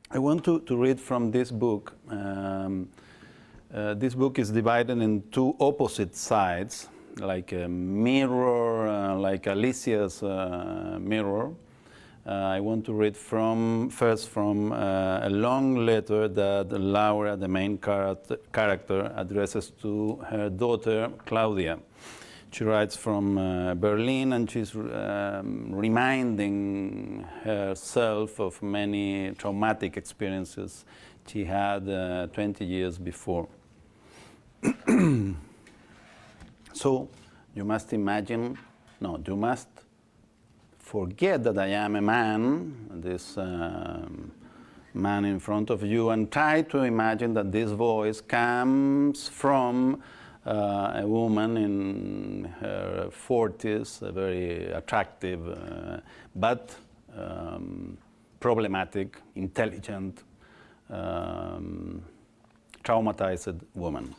I want to read from this book. This book is divided in two opposite sides, like a mirror, like Alicia's mirror. I want to read first from a long letter that Laura, the main character, addresses to her daughter, Claudia. She writes from Berlin, and she's reminding herself of many traumatic experiences she had 20 years before. So you must imagine, no, you must forget that I am a man, this man in front of you, and try to imagine that this voice comes from a woman in her 40s, a very attractive but problematic, intelligent, traumatized woman.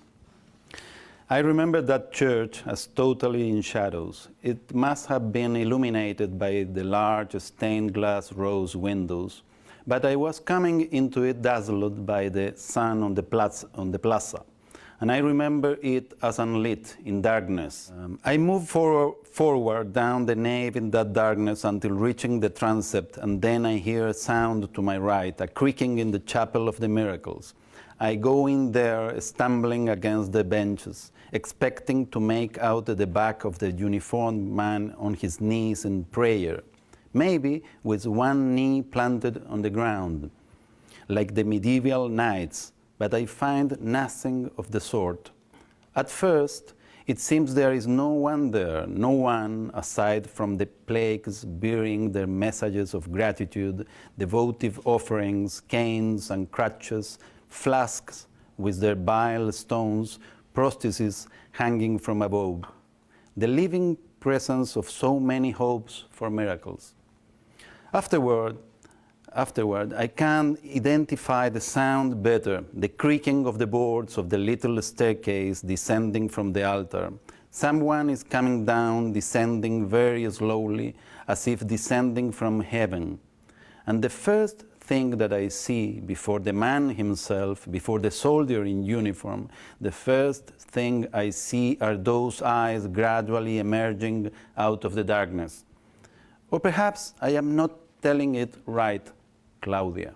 I remember that church as totally in shadows. It must have been illuminated by the large stained glass rose windows, but I was coming into it dazzled by the sun on the plaza. And I remember it as unlit in darkness. I moved forward down the nave in that darkness until reaching the transept, and then I hear a sound to my right, a creaking in the Chapel of the Miracles. I go in there, stumbling against the benches, expecting to make out the back of the uniformed man on his knees in prayer, maybe with one knee planted on the ground, like the medieval knights, but I find nothing of the sort. At first, it seems there is no one there, no one aside from the plagues bearing their messages of gratitude, devotive offerings, canes and crutches, flasks with their bile stones, prostheses hanging from above. The living presence of so many hopes for miracles. Afterward, I can identify the sound better, the creaking of the boards of the little staircase descending from the altar. Someone is coming down, descending very slowly, as if descending from heaven. And the first thing that I see before the man himself, before the soldier in uniform, the first thing I see are those eyes gradually emerging out of the darkness. Or perhaps I am not telling it right, Claudia.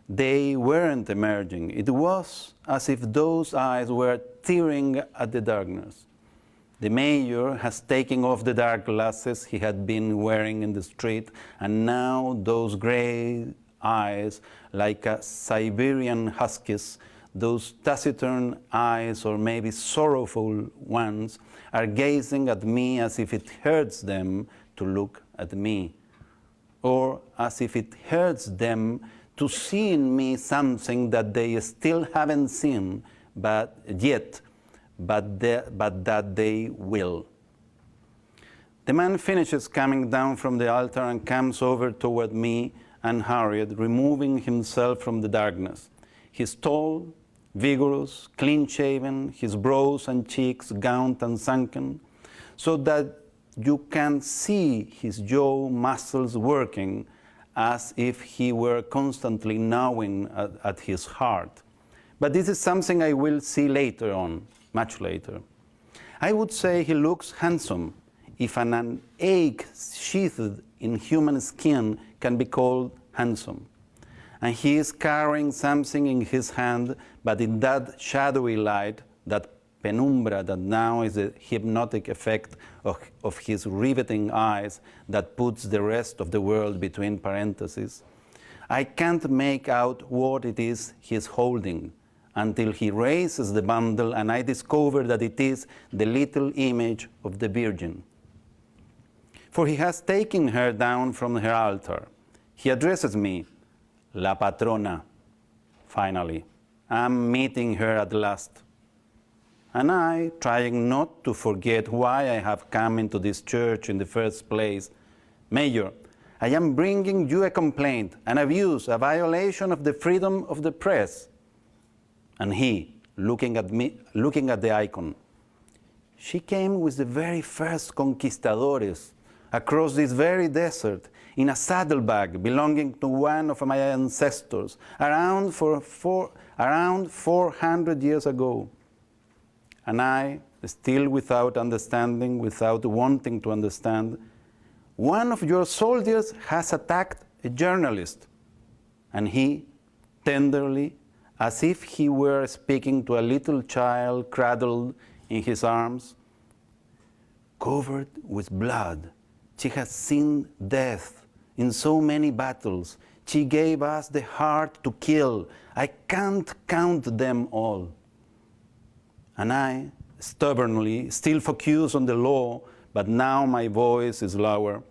They weren't emerging. It was as if those eyes were tearing at the darkness. The mayor has taken off the dark glasses he had been wearing in the street, and now those gray eyes, like a Siberian husky's, those taciturn eyes, or maybe sorrowful ones, are gazing at me as if it hurts them to look at me, or as if it hurts them to see in me something that they still haven't seen but that they will. The man finishes coming down from the altar and comes over toward me unhurried, removing himself from the darkness. He's tall, vigorous, clean-shaven, his brows and cheeks gaunt and sunken, so that you can see his jaw muscles working as if he were constantly gnawing at his heart. But this is something I will see later on, much later. I would say he looks handsome, if an egg sheathed in human skin can be called handsome. And he is carrying something in his hand, but in that shadowy light, that penumbra that now is the hypnotic effect of his riveting eyes that puts the rest of the world between parentheses, I can't make out what it is he's holding until he raises the bundle and I discover that it is the little image of the Virgin. For he has taken her down from her altar. He addresses me, La Patrona, finally. I'm meeting her at last. And I, trying not to forget why I have come into this church in the first place, Mayor, I am bringing you a complaint, an abuse, a violation of the freedom of the press. And he, looking at me, looking at the icon, she came with the very first conquistadores across this very desert in a saddlebag belonging to one of my ancestors, around 400 years ago. And I, still without understanding, without wanting to understand, one of your soldiers has attacked a journalist, and he, tenderly, as if he were speaking to a little child cradled in his arms, covered with blood, she has seen death in so many battles. She gave us the heart to kill. I can't count them all. And I, stubbornly, still focused on the law, but now my voice is lower.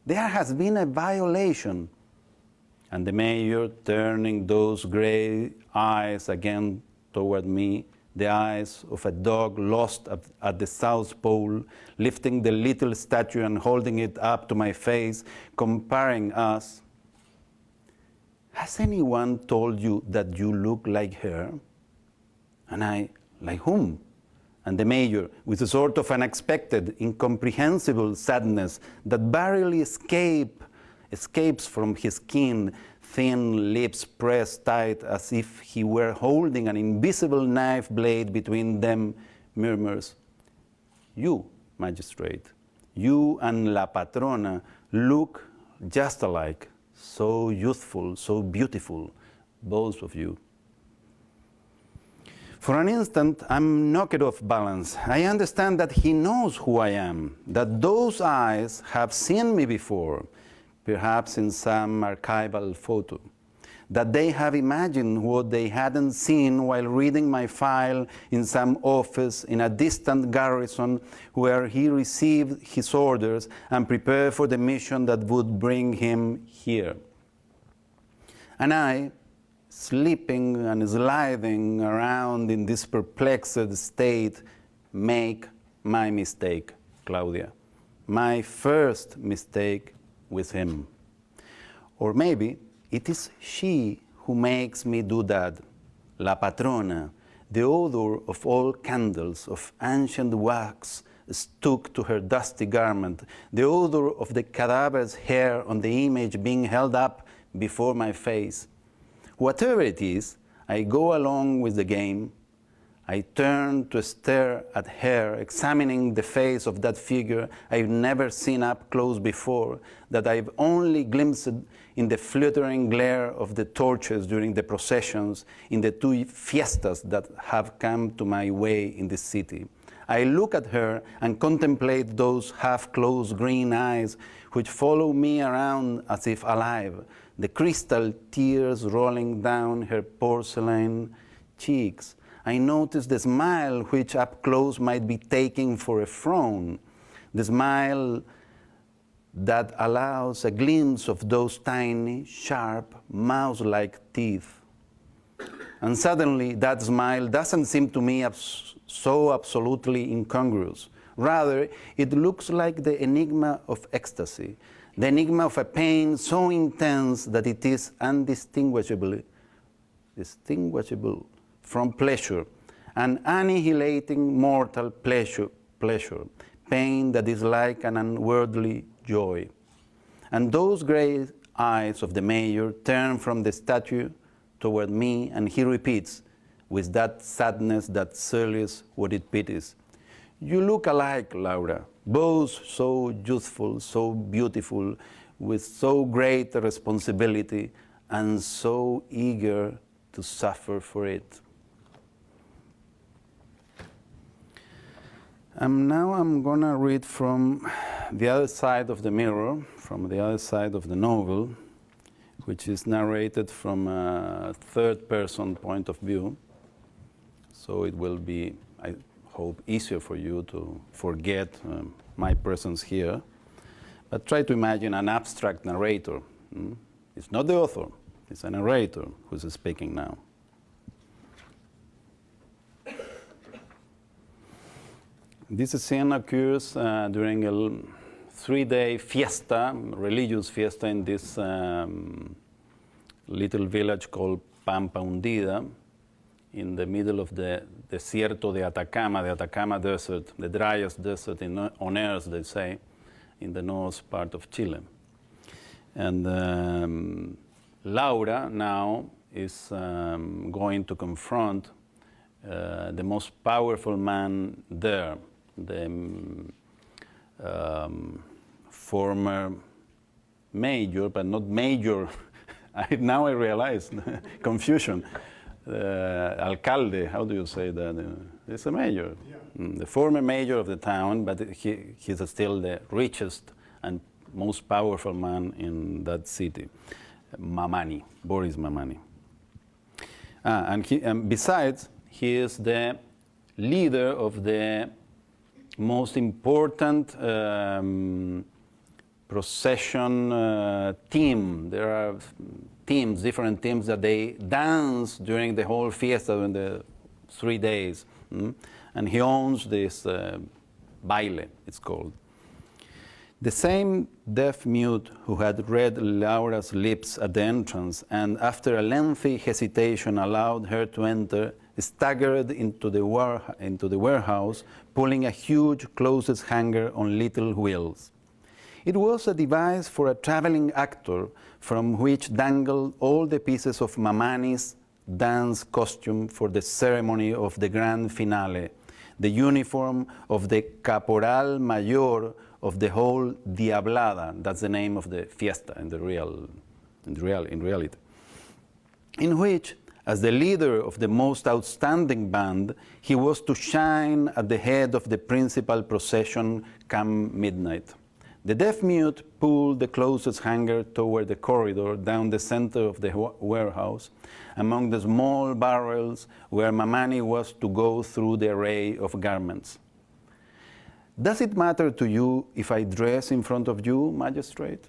There has been a violation. And the mayor, turning those gray eyes again toward me, the eyes of a dog lost at the South Pole, lifting the little statue and holding it up to my face, comparing us. Has anyone told you that you look like her? And I, like whom? And the mayor, with a sort of unexpected, incomprehensible sadness that barely escapes from his skin, thin lips pressed tight as if he were holding an invisible knife blade between them, murmurs, "You, magistrate, you and La Patrona look just alike, so youthful, so beautiful, both of you." For an instant, I'm knocked off balance. I understand that he knows who I am, that those eyes have seen me before, perhaps in some archival photo, that they have imagined what they hadn't seen while reading my file in some office in a distant garrison where he received his orders and prepared for the mission that would bring him here. And I, sleeping and sliding around in this perplexed state, make my mistake, Claudia, my first mistake with him. Or maybe it is she who makes me do that, La Patrona, the odor of old candles, of ancient wax stuck to her dusty garment, the odor of the cadaver's hair on the image being held up before my face. Whatever it is, I go along with the game. I turn to stare at her, examining the face of that figure I've never seen up close before, that I've only glimpsed in the fluttering glare of the torches during the processions in the 2 fiestas that have come to my way in the city. I look at her and contemplate those half-closed green eyes which follow me around as if alive, the crystal tears rolling down her porcelain cheeks. I notice the smile which up close might be taken for a frown, the smile that allows a glimpse of those tiny, sharp, mouse-like teeth. And suddenly that smile doesn't seem to me so absolutely incongruous. Rather, it looks like the enigma of ecstasy, the enigma of a pain so intense that it is undistinguishable from pleasure, an annihilating mortal pleasure, pain that is like an unworldly joy. And those gray eyes of the mayor turn from the statue toward me, and he repeats, with that sadness that sullies what it pities, "You look alike, Laura, both so youthful, so beautiful, with so great a responsibility, and so eager to suffer for it." Now I'm going to read from the other side of the mirror, from the other side of the novel, which is narrated from a third-person point of view. So it will be, I hope, easier for you to forget my presence here. But try to imagine an abstract narrator. It's not the author, it's a narrator who's speaking now. This scene occurs during a 3-day fiesta, religious fiesta in this little village called Pampa Hundida, in the middle of the desierto de Atacama, the Atacama Desert, the driest desert on earth, they say, in the north part of Chile. And Laura now is going to confront the most powerful man there, the former mayor, but not major. Now I realize, confusion. Alcalde, how do you say that? It's a mayor. Yeah. The former mayor of the town, but he's still the richest and most powerful man in that city. Mamani, Boris Mamani. And besides, he is the leader of the most important procession team. There are teams, different teams that they dance during the whole fiesta, during the 3 days. And he owns this baile, it's called. The same deaf-mute who had read Laura's lips at the entrance and after a lengthy hesitation allowed her to enter, staggered into the warehouse, pulling a huge clothes hanger on little wheels. It was a device for a traveling actor from which dangled all the pieces of Mamani's dance costume for the ceremony of the grand finale, the uniform of the caporal mayor of the whole Diablada. That's the name of the fiesta in reality. In which, as the leader of the most outstanding band, he was to shine at the head of the principal procession come midnight. The deaf-mute pulled the closest hanger toward the corridor down the center of the warehouse, among the small barrels where Mamani was to go through the array of garments. Does it matter to you if I dress in front of you, magistrate?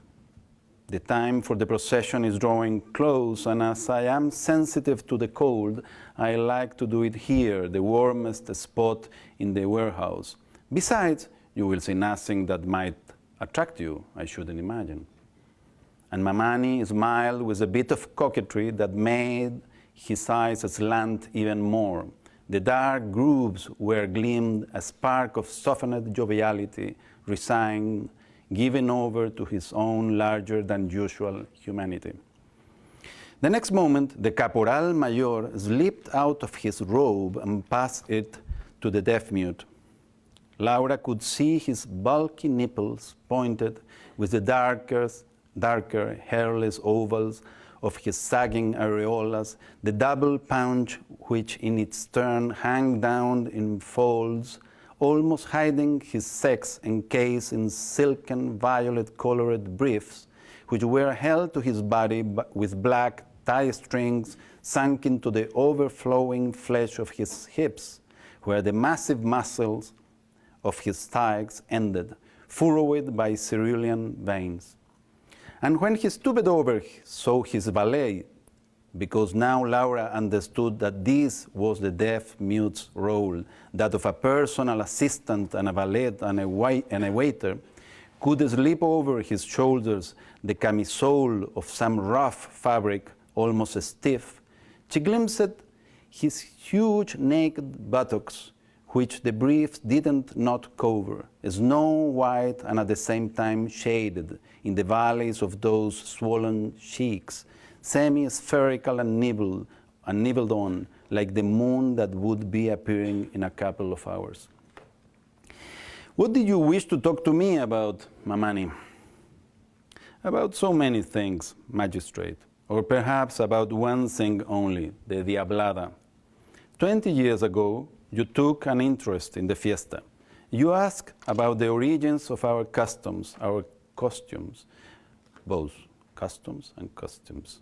The time for the procession is drawing close, and as I am sensitive to the cold, I like to do it here, the warmest spot in the warehouse. Besides, you will see nothing that might attract you, I shouldn't imagine. And Mamani smiled with a bit of coquetry that made his eyes slant even more. The dark grooves where gleamed a spark of softened joviality, resigned, given over to his own larger than usual humanity. The next moment, the caporal mayor slipped out of his robe and passed it to the deaf-mute. Laura could see his bulky nipples pointed with the darker hairless ovals of his sagging areolas, the double paunch which in its turn hung down in folds, almost hiding his sex encased in silken violet-colored briefs, which were held to his body with black tie strings sunk into the overflowing flesh of his hips, where the massive muscles of his thighs ended, furrowed by cerulean veins. And when he stooped over, saw his valet, because now Laura understood that this was the deaf-mute's role, that of a personal assistant and a valet and a waiter, could slip over his shoulders the camisole of some rough fabric, almost stiff. She glimpsed his huge naked buttocks, which the briefs didn't not cover, snow white and at the same time shaded in the valleys of those swollen cheeks, semi-spherical and nibbled on, like the moon that would be appearing in a couple of hours. What did you wish to talk to me about, Mamani? About so many things, magistrate, or perhaps about one thing only, the Diablada. 20 years ago, you took an interest in the fiesta. You asked about the origins of our customs, our costumes, both customs and costumes.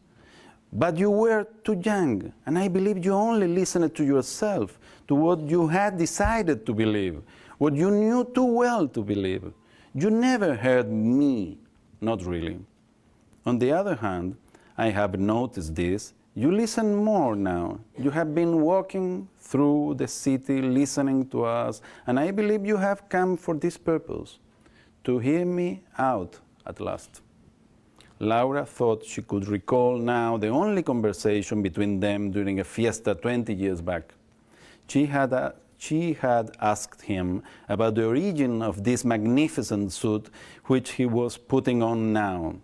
But you were too young, and I believe you only listened to yourself, to what you had decided to believe, what you knew too well to believe. You never heard me, not really. On the other hand, I have noticed this. You listen more now. You have been walking through the city listening to us, and I believe you have come for this purpose, to hear me out at last. Laura thought she could recall now the only conversation between them during a fiesta 20 years back. She had asked him about the origin of this magnificent suit which he was putting on now.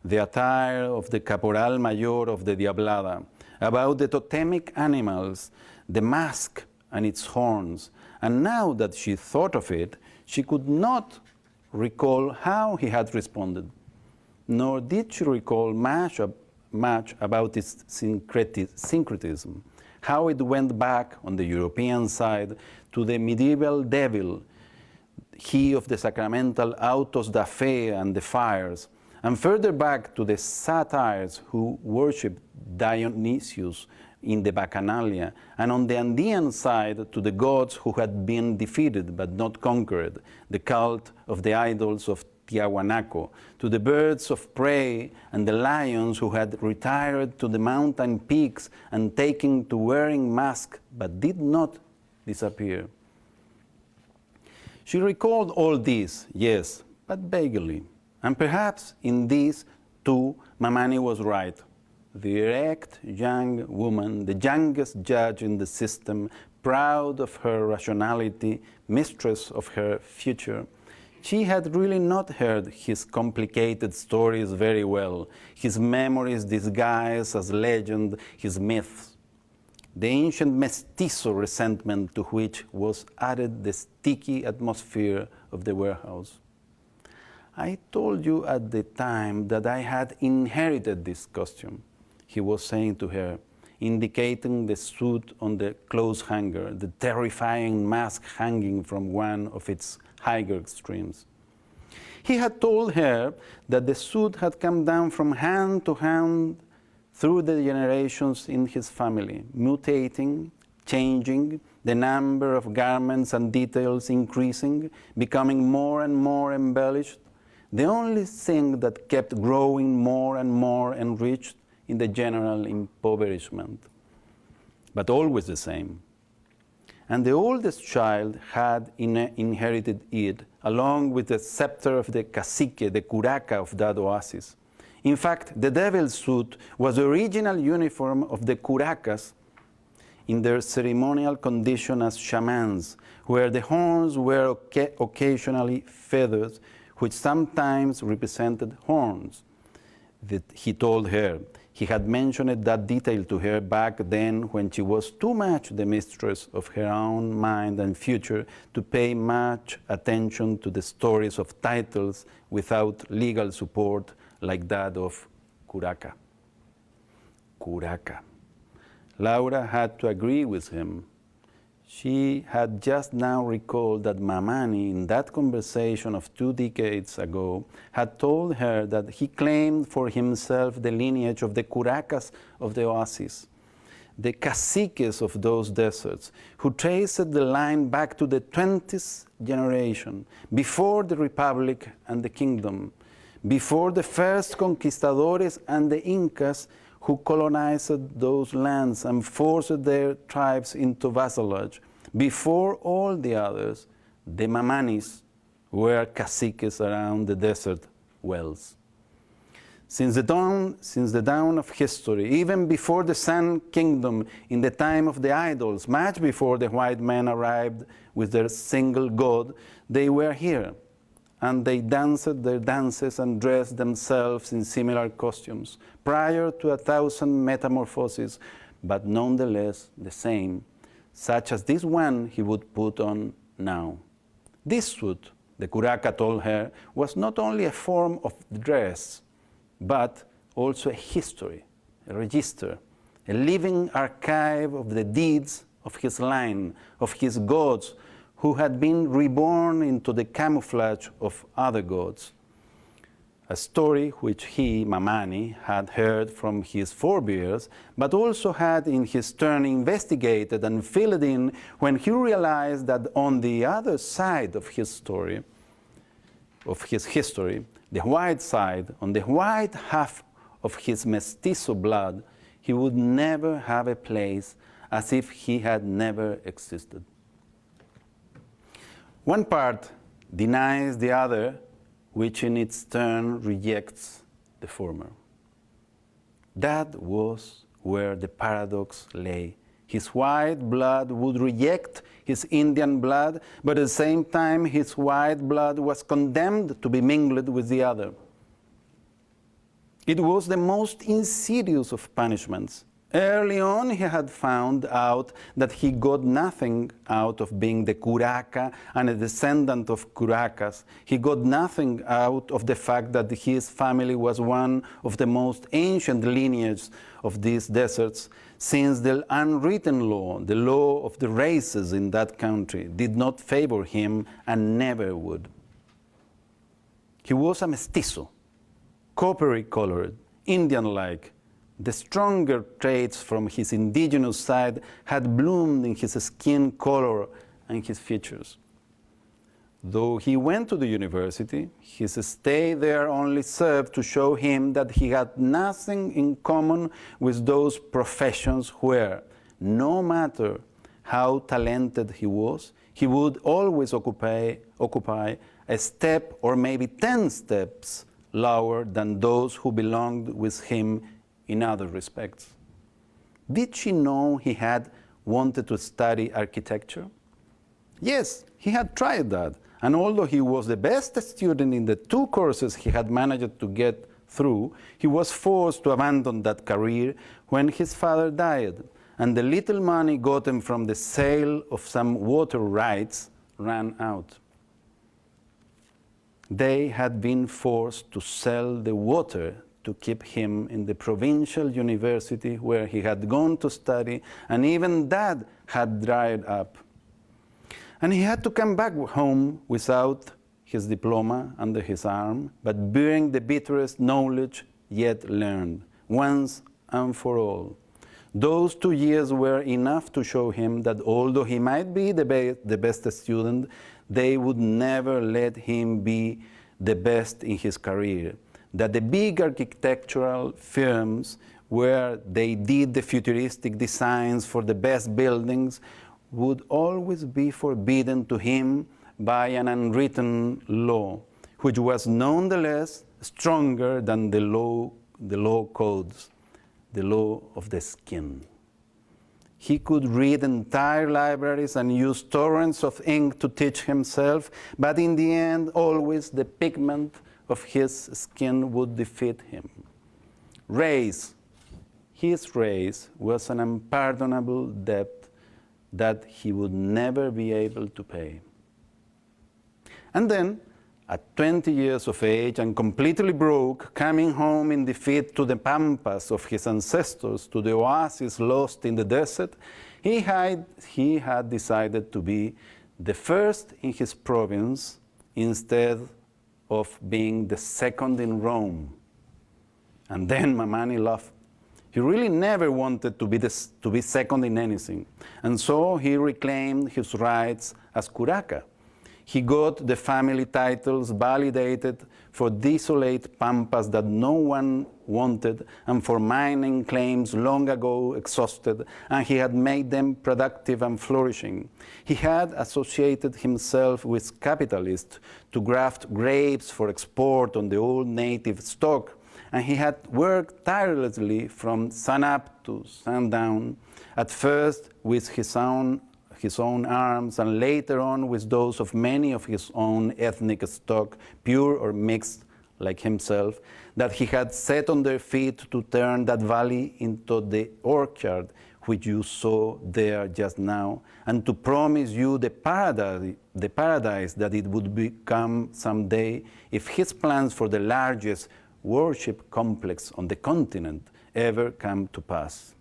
the attire of the caporal mayor of the Diablada, about the totemic animals, the mask and its horns. And now that she thought of it, she could not recall how he had responded, nor did she recall much about its syncretism, how it went back on the European side to the medieval devil, he of the sacramental autos da fe and the fires, and further back to the satyrs who worshipped Dionysius in the Bacchanalia, and on the Andean side to the gods who had been defeated but not conquered, the cult of the idols of Tiahuanaco, to the birds of prey and the lions who had retired to the mountain peaks and taken to wearing masks but did not disappear. She recalled all this, yes, but vaguely. And perhaps in this, too, Mamani was right. The erect young woman, the youngest judge in the system, proud of her rationality, mistress of her future, she had really not heard his complicated stories very well, his memories disguised as legend, his myths. The ancient mestizo resentment to which was added the sticky atmosphere of the warehouse. I told you at the time that I had inherited this costume, he was saying to her, indicating the suit on the clothes hanger, the terrifying mask hanging from one of its higher extremes. He had told her that the suit had come down from hand to hand through the generations in his family, mutating, changing, the number of garments and details increasing, becoming more and more embellished. The only thing that kept growing more and more enriched in the general impoverishment, but always the same. And the oldest child had inherited it, along with the scepter of the cacique, the curaca of that oasis. In fact, the devil's suit was the original uniform of the curacas in their ceremonial condition as shamans, where the horns were occasionally feathers, which sometimes represented horns. That he told her. He had mentioned that detail to her back then when she was too much the mistress of her own mind and future to pay much attention to the stories of titles without legal support like that of curaca. Curaca. Laura had to agree with him. She had just now recalled that Mamani, in that conversation of 2 decades ago, had told her that he claimed for himself the lineage of the curacas of the oasis, the caciques of those deserts, who traced the line back to the 20th generation, before the Republic and the Kingdom, before the first conquistadores and the Incas who colonized those lands and forced their tribes into vassalage. Before all the others, the Mamanis were caciques around the desert wells. Since the dawn of history, even before the Sun Kingdom, in the time of the idols, much before the white men arrived with their single god, they were here. And they danced their dances and dressed themselves in similar costumes, prior to 1,000 metamorphoses, but nonetheless the same, such as this one he would put on now. This suit, the curaca told her, was not only a form of dress, but also a history, a register, a living archive of the deeds of his line, of his gods, who had been reborn into the camouflage of other gods. A story which he, Mamani, had heard from his forebears, but also had in his turn investigated and filled in when he realized that on the other side of his story, of his history, the white side, on the white half of his mestizo blood, he would never have a place, as if he had never existed. One part denies the other, which in its turn rejects the former. That was where the paradox lay. His white blood would reject his Indian blood, but at the same time his white blood was condemned to be mingled with the other. It was the most insidious of punishments. Early on, he had found out that he got nothing out of being the curaca and a descendant of curacas. He got nothing out of the fact that his family was one of the most ancient lineages of these deserts, since the unwritten law, the law of the races in that country, did not favor him and never would. He was a mestizo, coppery-colored, Indian-like. The stronger traits from his indigenous side had bloomed in his skin color and his features. Though he went to the university, his stay there only served to show him that he had nothing in common with those professions where, no matter how talented he was, he would always occupy a step or maybe 10 steps lower than those who belonged with him in other respects. Did she know he had wanted to study architecture? Yes, he had tried that. And although he was the best student in the 2 courses he had managed to get through, he was forced to abandon that career when his father died, and the little money gotten from the sale of some water rights ran out. They had been forced to sell the water to keep him in the provincial university where he had gone to study, and even that had dried up. And he had to come back home without his diploma under his arm, but bearing the bitterest knowledge yet learned, once and for all. Those 2 years were enough to show him that although he might be the best student, they would never let him be the best in his career. That the big architectural firms where they did the futuristic designs for the best buildings would always be forbidden to him by an unwritten law, which was nonetheless stronger than the law codes, the law of the skin. He could read entire libraries and use torrents of ink to teach himself, but in the end, always the pigment of his skin would defeat him. Race. His race was an unpardonable debt that he would never be able to pay. And then, at 20 years of age and completely broke, coming home in defeat to the pampas of his ancestors, to the oasis lost in the desert, he had decided to be the first in his province instead of being the second in Rome. And then Mamani laughed. He really never wanted to be second in anything. And so he reclaimed his rights as curaca. He got the family titles validated for desolate pampas that no one wanted and for mining claims long ago exhausted, and he had made them productive and flourishing. He had associated himself with capitalists to graft grapes for export on the old native stock, and he had worked tirelessly from sun-up to sundown, at first with his own arms, and later on with those of many of his own ethnic stock, pure or mixed like himself, that he had set on their feet to turn that valley into the orchard which you saw there just now, and to promise you the paradise that it would become someday if his plans for the largest worship complex on the continent ever come to pass.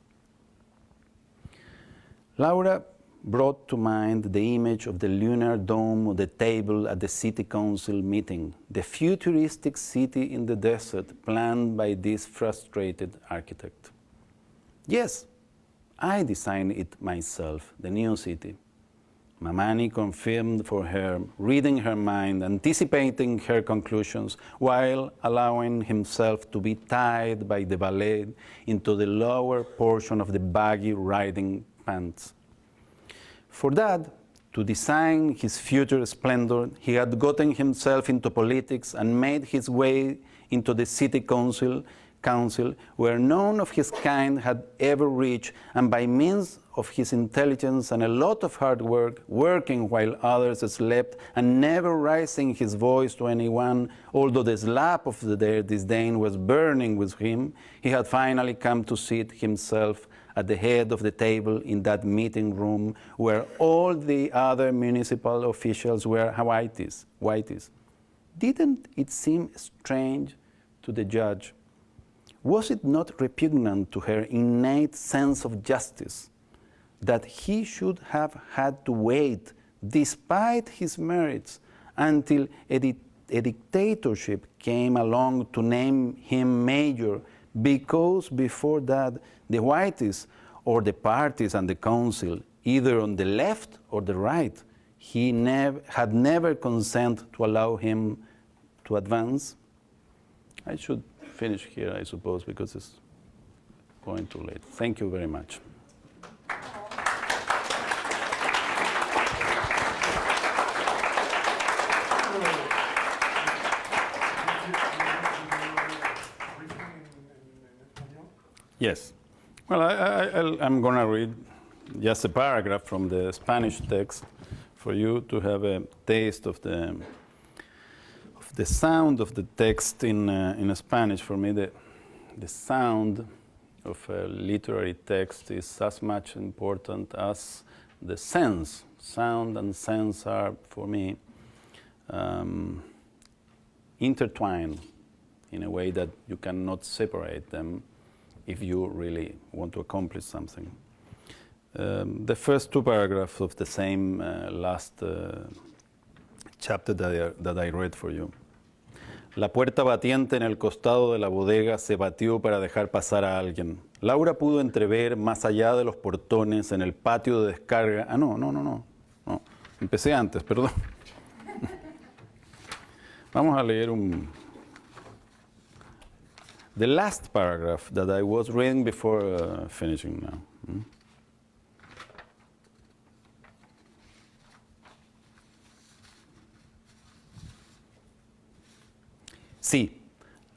Laura brought to mind the image of the lunar dome of the table at the city council meeting, the futuristic city in the desert planned by this frustrated architect. Yes, I designed it myself, the new city. Mamani confirmed for her, reading her mind, anticipating her conclusions, while allowing himself to be tied by the ballet into the lower portion of the baggy riding pants. For that, to design his future splendor, he had gotten himself into politics and made his way into the city council, council where none of his kind had ever reached, and by means of his intelligence and a lot of hard work, working while others slept and never raising his voice to anyone, although the slab of their disdain was burning with him, he had finally come to seat himself at the head of the table in that meeting room where all the other municipal officials were whiteys. Didn't it seem strange to the judge? Was it not repugnant to her innate sense of justice that he should have had to wait, despite his merits, until a dictatorship came along to name him mayor, because before that the whiteys or the parties and the council, either on the left or the right, had never consent to allow him to advance? I should finish here, I suppose, because it's going too late. Thank you very much. Yes. Well, I'm going to read just a paragraph from the Spanish text for you to have a taste of the sound of the text in Spanish. For me, the sound of a literary text is as much important as the sense. Sound and sense are, for me, intertwined in a way that you cannot separate them if you really want to accomplish something. The first two paragraphs of the same last chapter that I read for you. La puerta batiente en el costado de la bodega se batió para dejar pasar a alguien. Laura pudo entrever más allá de los portones en el patio de descarga. No. Empecé antes, perdón. Vamos a leer the last paragraph that I was reading before finishing now. Sí,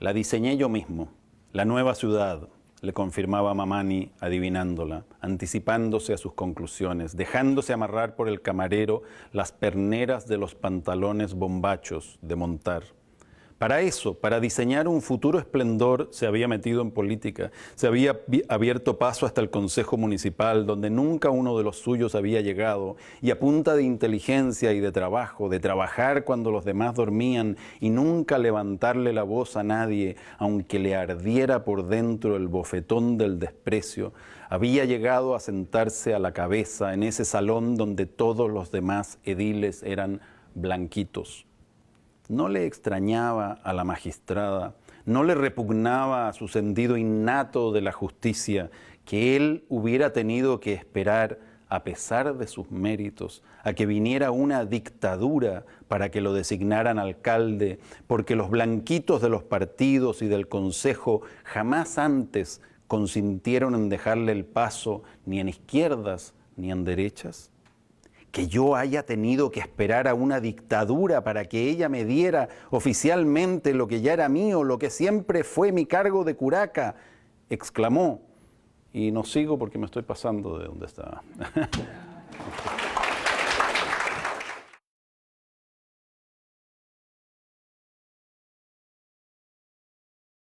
la diseñé yo mismo, la nueva ciudad, le confirmaba Mamani adivinándola, anticipándose a sus conclusiones, dejándose amarrar por el camarero las perneras de los pantalones bombachos de montar. Para eso, para diseñar un futuro esplendor, se había metido en política, se había abierto paso hasta el Consejo Municipal, donde nunca uno de los suyos había llegado, y a punta de inteligencia y de trabajo, de trabajar cuando los demás dormían y nunca levantarle la voz a nadie, aunque le ardiera por dentro el bofetón del desprecio, había llegado a sentarse a la cabeza en ese salón donde todos los demás ediles eran blanquitos. No le extrañaba a la magistrada, no le repugnaba a su sentido innato de la justicia que él hubiera tenido que esperar, a pesar de sus méritos, a que viniera una dictadura para que lo designaran alcalde, porque los blanquitos de los partidos y del consejo jamás antes consintieron en dejarle el paso ni en izquierdas ni en derechas. Que yo haya tenido que esperar a una dictadura para que ella me diera oficialmente lo que ya era mío, lo que siempre fue mi cargo de curaca, exclamó. Y no sigo porque me estoy pasando de donde estaba.